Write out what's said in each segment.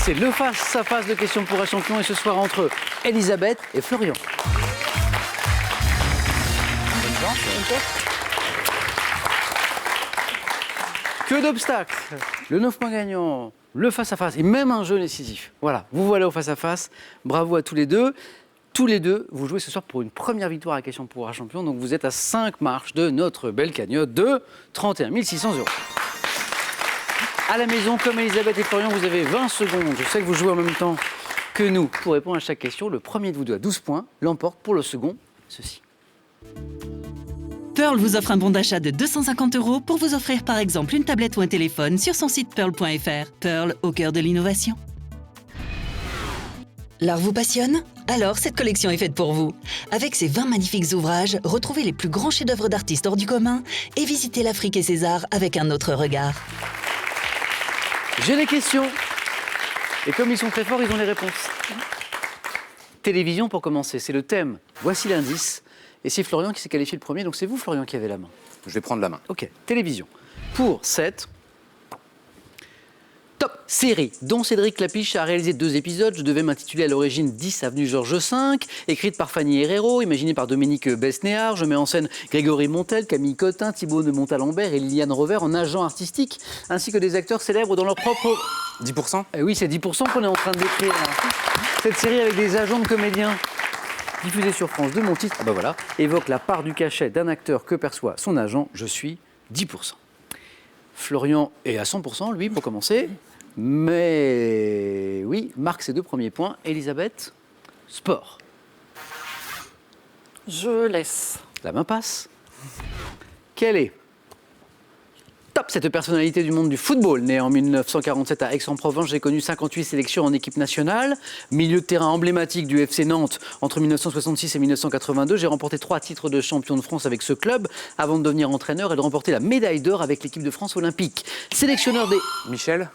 C'est le face-à-face de questions pour un champion et ce soir entre Elisabeth et Florian. Que d'obstacles. Le 9 points gagnant, le face-à-face et même un jeu décisif. Voilà, vous voilà au face-à-face. Bravo à tous les deux. Tous les deux, vous jouez ce soir pour une première victoire à Question pour un champion. Donc vous êtes à 5 marches de notre belle cagnotte de 31 600 €. À la maison, comme Elisabeth et Florian, vous avez 20 secondes. Je sais que vous jouez en même temps que nous pour répondre à chaque question. Le premier de vous deux à 12 points l'emporte pour le second, ceci. Pearl vous offre un bon d'achat de 250 € pour vous offrir par exemple une tablette ou un téléphone sur son site pearl.fr. Pearl au cœur de l'innovation. L'art vous passionne ? Alors cette collection est faite pour vous. Avec ses 20 magnifiques ouvrages, retrouvez les plus grands chefs-d'œuvre d'artistes hors du commun et visitez l'Afrique et ses arts avec un autre regard. J'ai les questions. Et comme ils sont très forts, ils ont les réponses. Télévision pour commencer, c'est le thème. Voici l'indice. Et c'est Florian qui s'est qualifié le premier, donc c'est vous, Florian, qui avez la main. Je vais prendre la main. Ok, télévision. Pour 7, top série, dont Cédric Clapiche a réalisé 2 épisodes. Je devais m'intituler à l'origine 10 avenue Georges V, écrite par Fanny Herrero, imaginée par Dominique Besnéard. Je mets en scène Grégory Montel, Camille Cotin, Thibaut de Montalembert et Liliane Rover en agent artistique, ainsi que des acteurs célèbres dans leur propre... 10%. Oui, c'est 10% qu'on est en train de décrire. Cette série avec des agents de comédiens. Diffusée sur France 2, mon titre, évoque la part du cachet d'un acteur que perçoit son agent. Je suis 10%. Florian est à 100%, lui, pour commencer. Mais oui, marque ses 2 premiers points. Elisabeth, sport. Je laisse. La main passe. Quelle est top cette personnalité du monde du football, née en 1947 à Aix-en-Provence, j'ai connu 58 sélections en équipe nationale, milieu de terrain emblématique du FC Nantes entre 1966 et 1982, j'ai remporté 3 titres de champion de France avec ce club avant de devenir entraîneur et de remporter la médaille d'or avec l'équipe de France olympique. Sélectionneur des... Michel.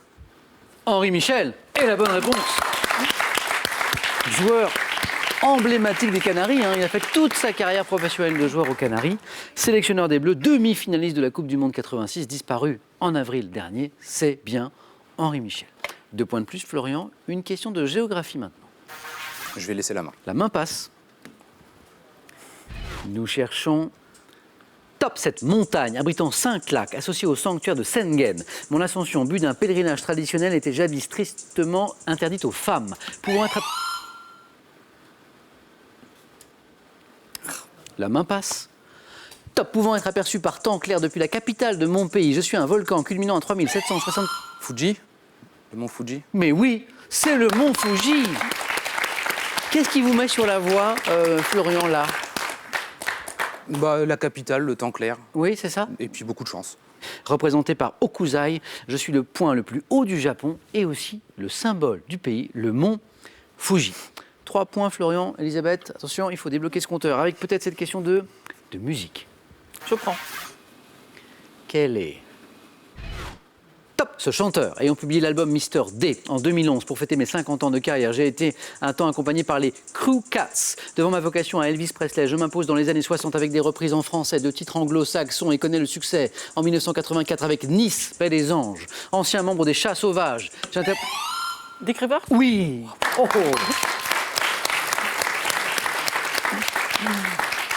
Henri Michel, et la bonne réponse. Joueur emblématique des Canaries, il a fait toute sa carrière professionnelle de joueur aux Canaries. Sélectionneur des Bleus, demi-finaliste de la Coupe du Monde 86, disparu en avril dernier, c'est bien Henri Michel. 2 points de plus, Florian. Une question de géographie maintenant. Je vais laisser la main. La main passe. Nous cherchons... Top cette montagne abritant 5 lacs associés au sanctuaire de Sengen. Mon ascension au but d'un pèlerinage traditionnel était jadis tristement interdite aux femmes, pouvant être... La main passe. Top, pouvant être aperçu par temps clair depuis la capitale de mon pays. Je suis un volcan culminant à 3760... Fuji. Le mont Fuji. Mais oui, c'est le mont Fuji. Qu'est-ce qui vous met sur la voie, Florian, là ? La capitale, le temps clair. Oui, c'est ça ? Et puis beaucoup de chance. Représenté par Okuzai, je suis le point le plus haut du Japon et aussi le symbole du pays, le mont Fuji. 3 points, Florian. Elisabeth, attention, il faut débloquer ce compteur avec peut-être cette question de musique. Je prends. Quel est top ce chanteur ayant publié l'album Mr. D en 2011 pour fêter mes 50 ans de carrière. J'ai été un temps accompagné par les Crew Cats. Devant ma vocation à Elvis Presley, je m'impose dans les années 60 avec des reprises en français de titres anglo-saxons et connais le succès en 1984 avec Nice, Paix des Anges. Ancien membre des Chats Sauvages. Dick Rivers ? Oui. Oh.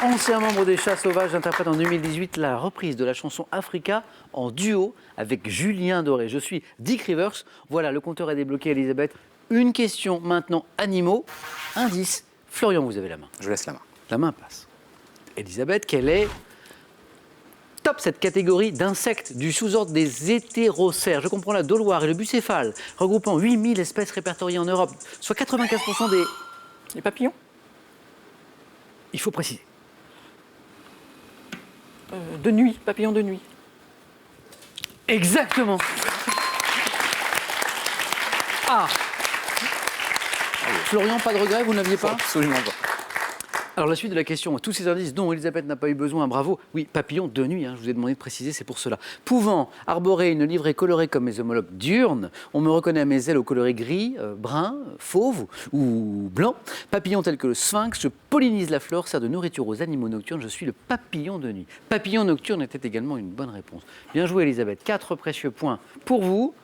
Ancien membre des Chats Sauvages, j'interprète en 2018 la reprise de la chanson Africa en duo avec Julien Doré. Je suis Dick Rivers. Voilà, le compteur est débloqué, Elisabeth. Une question maintenant, animaux. Indice, Florian, vous avez la main. Je laisse la main. La main passe. Elisabeth, quelle est top cette catégorie d'insectes du sous-ordre des hétérocères? Je comprends la doloire et le bucéphale, regroupant 8000 espèces répertoriées en Europe, soit 95% des... Les papillons ? Il faut préciser. De nuit, papillons de nuit. Exactement. Ah. Florian, pas de regret, vous n'aviez pas? Absolument pas. Alors la suite de la question, tous ces indices dont Elisabeth n'a pas eu besoin, bravo. Oui, papillon de nuit, je vous ai demandé de préciser, c'est pour cela. Pouvant arborer une livrée colorée comme mes homologues diurnes, on me reconnaît à mes ailes au coloré gris, brun, fauve ou blanc. Papillon tel que le sphinx, je pollinise la flore, sert de nourriture aux animaux nocturnes, je suis le papillon de nuit. Papillon nocturne était également une bonne réponse. Bien joué Elisabeth, 4 précieux points pour vous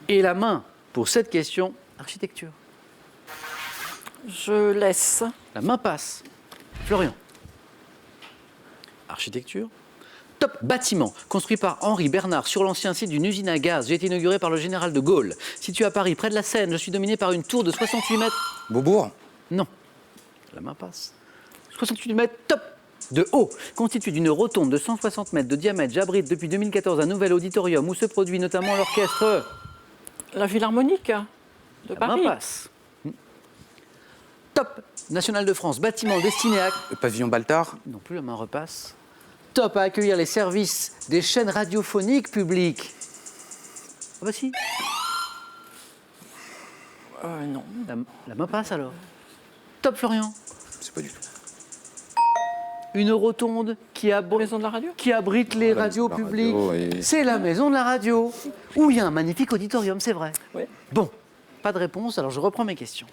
et la main pour cette question Architecture. Je laisse. La main passe. Florian. Architecture. Top. Bâtiment. Construit par Henri Bernard sur l'ancien site d'une usine à gaz. J'ai été inauguré par le général de Gaulle. Situé à Paris, près de la Seine, je suis dominé par une tour de 68 mètres. Beaubourg. Non. La main passe. 68 mètres, top de haut. Constitué d'une rotonde de 160 mètres de diamètre, j'abrite depuis 2014 un nouvel auditorium où se produit notamment l'orchestre. La Philharmonique de La main Paris. passe. Top. National de France, bâtiment destiné à... Le pavillon Baltard. Non plus, la main repasse. Top à accueillir les services des chaînes radiophoniques publiques. Ah bah si, Non. la main passe alors. Top Florian. C'est pas du tout. Une rotonde qui Maison de la radio. abrite les La radios maison de la publiques. radio, et- C'est la maison de la radio, où il y a un magnifique auditorium, c'est vrai. Oui. Bon, pas de réponse, alors je reprends mes questions.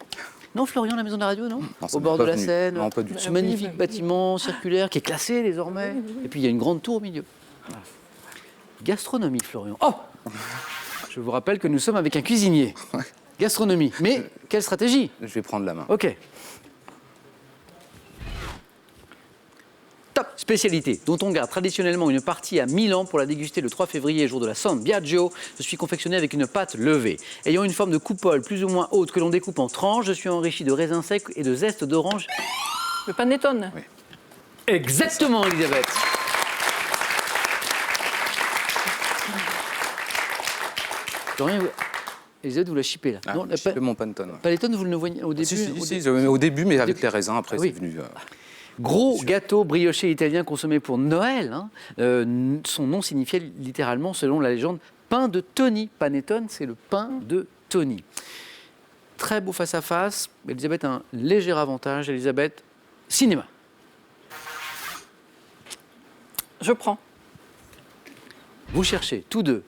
Non, Florian, la maison de la radio, non, Non, ça au m'est bord pas de la venu. Seine, Non, pas du tout. ce magnifique bâtiment circulaire qui est classé désormais. Et puis il y a une grande tour au milieu. Voilà. Gastronomie, Florian. Oh je vous rappelle que nous sommes avec un cuisinier. Gastronomie. Mais quelle stratégie? Je vais prendre la main. Ok. Top spécialité, dont on garde traditionnellement une partie à Milan pour la déguster le 3 février, jour de la San Biagio. Je suis confectionné avec une pâte levée. Ayant une forme de coupole plus ou moins haute que l'on découpe en tranches, je suis enrichi de raisins secs et de zeste d'orange. Le panettone. Oui. Exactement, Elisabeth. Florian, Elisabeth, vous la chippez là. Ah, Non, la je fais mon Pantone. ouais. panettone, vous le voyez au début. Au début, mais avec les raisins, après, c'est venu. Gros gâteau brioché italien consommé pour Noël. Hein. Son nom signifiait littéralement, selon la légende, pain de Tony. Panettone, c'est le pain de Tony. Très beau face-à-face. Elisabeth a un léger avantage. Elisabeth, cinéma. Je prends. Vous cherchez tous deux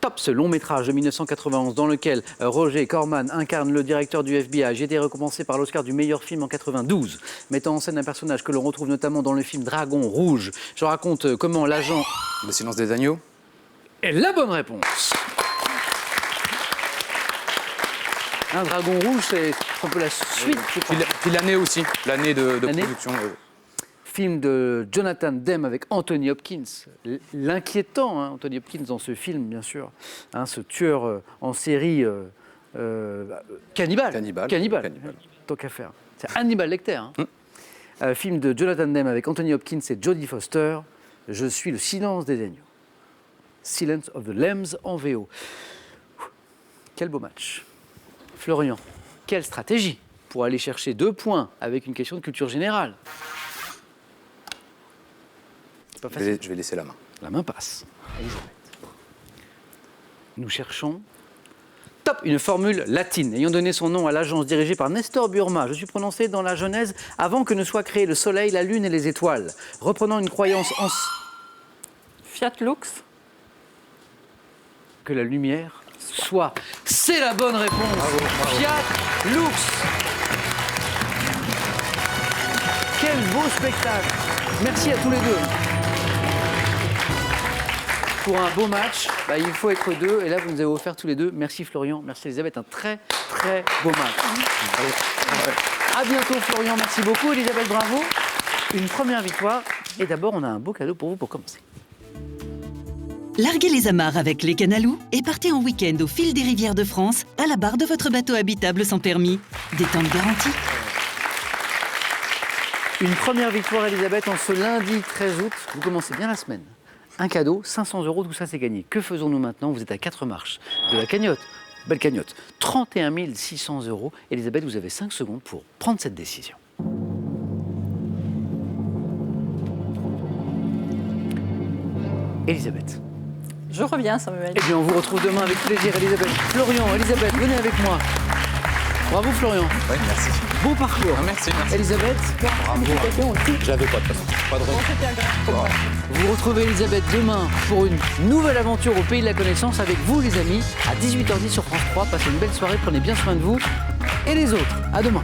Top, ce long métrage de 1991 dans lequel Roger Corman incarne le directeur du FBI. J'ai été récompensé par l'Oscar du meilleur film en 92, mettant en scène un personnage que l'on retrouve notamment dans le film Dragon Rouge. Je raconte comment l'agent... Le silence des agneaux. est la bonne réponse. Un Dragon Rouge, c'est un peu la suite. je crois. Puis l'année aussi, l'année de L'année production. Film de Jonathan Demme avec Anthony Hopkins. L'inquiétant, hein, Anthony Hopkins dans ce film, bien sûr. Hein, ce tueur en série cannibale. Cannibale. Tant qu'à faire. C'est Hannibal Lecter. Hein. Film de Jonathan Demme avec Anthony Hopkins et Jodie Foster. Je suis le silence des agneaux. Silence of the Lambs en VO. Quel beau match. Florian, quelle stratégie pour aller chercher 2 points avec une question de culture générale. C'est pas facile. Je vais laisser la main. La main passe. Elisabeth. Nous cherchons. Top, une formule latine ayant donné son nom à l'agence dirigée par Nestor Burma. Je suis prononcé dans la Genèse avant que ne soient créés le soleil, la lune et les étoiles. Reprenant une croyance en Fiat Lux. que la lumière soit. C'est la bonne réponse. Bravo. Fiat Lux. Quel beau spectacle. Merci à tous les deux. Pour un beau match, il faut être deux. Et là, vous nous avez offert tous les deux. Merci Florian, merci Elisabeth. Un très, très beau match. À bientôt Florian, merci beaucoup. Elisabeth, bravo. Une première victoire. Et d'abord, on a un beau cadeau pour vous pour commencer. Larguez les amarres avec les Canalou et partez en week-end au fil des rivières de France à la barre de votre bateau habitable sans permis. Détente garantie. Une première victoire, Elisabeth, en ce lundi 13 août. Vous commencez bien la semaine. Un cadeau, 500 €, tout ça c'est gagné. Que faisons-nous maintenant? Vous êtes à 4 marches de la cagnotte. Belle cagnotte. 31 600 €. Elisabeth, vous avez 5 secondes pour prendre cette décision. Elisabeth. Je reviens, Samuel. Eh bien, on vous retrouve demain avec plaisir, Elisabeth. Florian, Elisabeth, venez avec moi. Bravo, Florian. Oui, merci. Beau parcours. Ah, merci. Elisabeth, J'avais pas de pas de regret. vous retrouvez Elisabeth demain pour une nouvelle aventure au Pays de la Connaissance avec vous, les amis, à 18h10 sur France 3. Passez une belle soirée, prenez bien soin de vous et les autres. À demain.